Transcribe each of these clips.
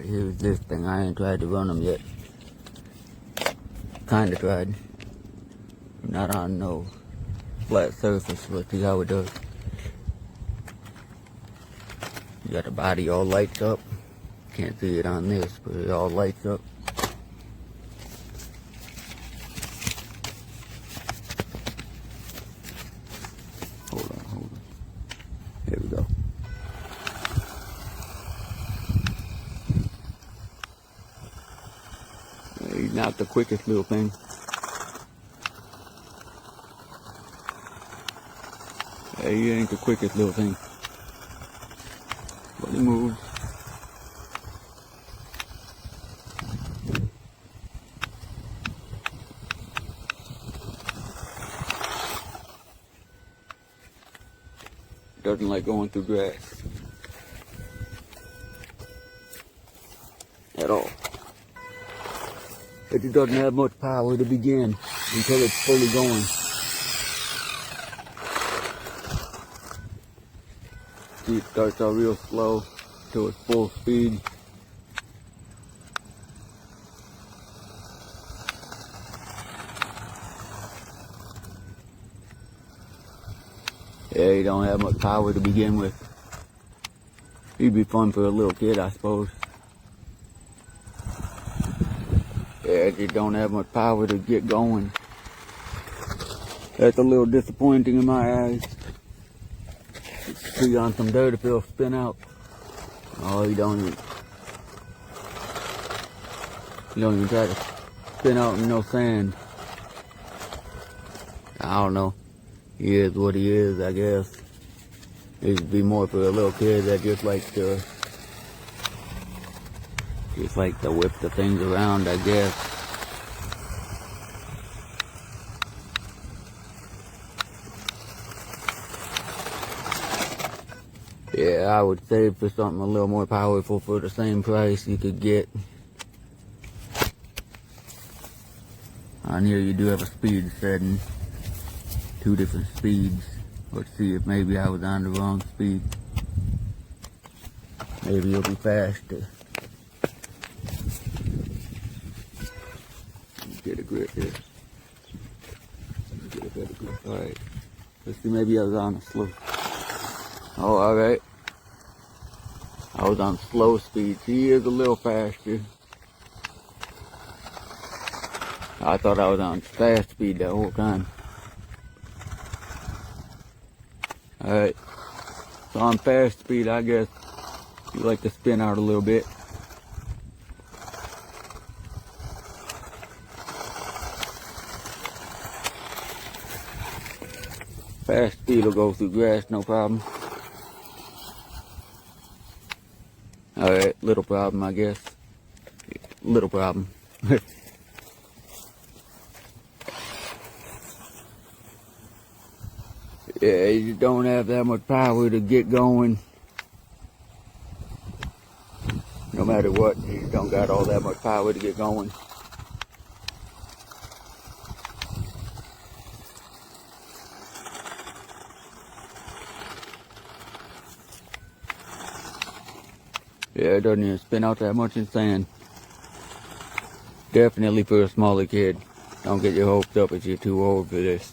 Alright, here's this thing. I ain't tried to run them yet. Kinda tried. Not on no flat surface. Let's see how it does. You got the body all lights up. Can't see it on this, but it all lights up. Hold on. Here we go. He's not the quickest little thing. He ain't the quickest little thing. But he moves. Doesn't like going through grass at all. It just doesn't have much power to begin until it's fully going. See, it starts out real slow to its full speed. Yeah, he don't have much power to begin with. He'd be fun for a little kid, I suppose. Yeah, it just don't have much power to get going. That's a little disappointing in my eyes. See on some dirt if it'll spin out. Oh, you don't even try to spin out in no sand. I don't know. He is what he is, I guess. It'd be more for a little kid that just like to whip the things around, I guess. Yeah, I would save for something a little more powerful for the same price you could get. On here you do have a speed setting. 2 different speeds. Let's see if maybe I was on the wrong speed. Maybe it'll be faster. Get a grip here. Get a better grip. Alright. Let's see, maybe I was on a slow. Oh, alright. I was on slow speed. He is a little faster. I thought I was on fast speed that whole time. Alright, so on fast speed, I guess you like to spin out a little bit. Fast speed will go through grass, no problem. Alright, little problem, I guess. Little problem. Yeah, you don't have that much power to get going. No matter what, you don't got all that much power to get going. Yeah, it doesn't even spin out that much in sand. Definitely for a smaller kid. Don't get your hopes up if you're too old for this.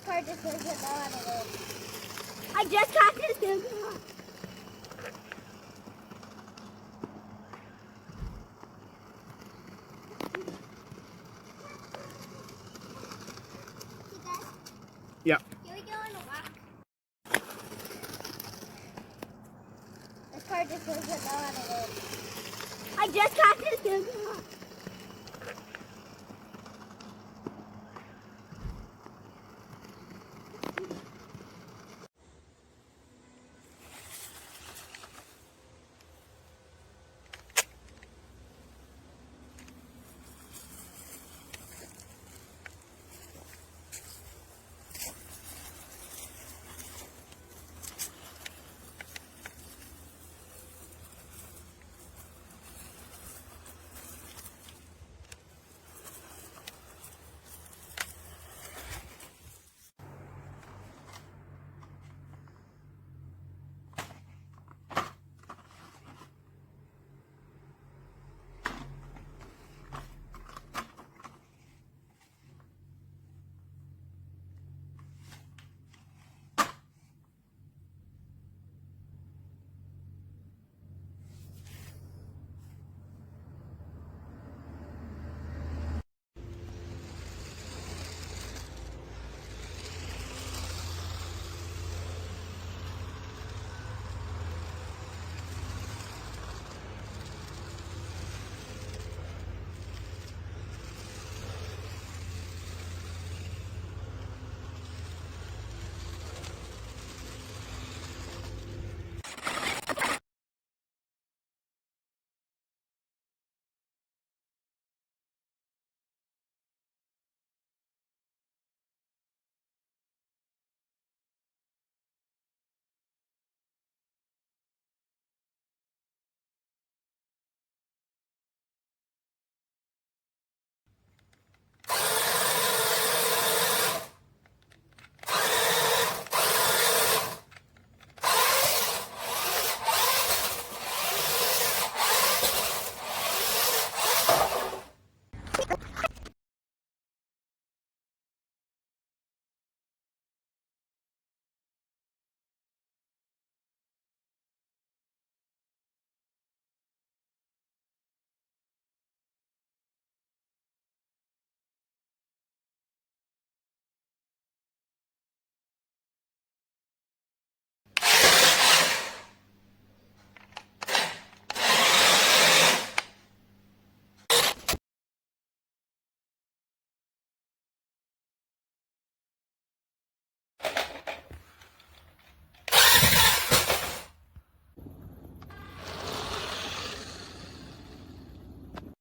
car just doesn't know how to live. I just got this new car. Yeah. Can we go on a walk? This car just doesn't know how to live. I just got this new car.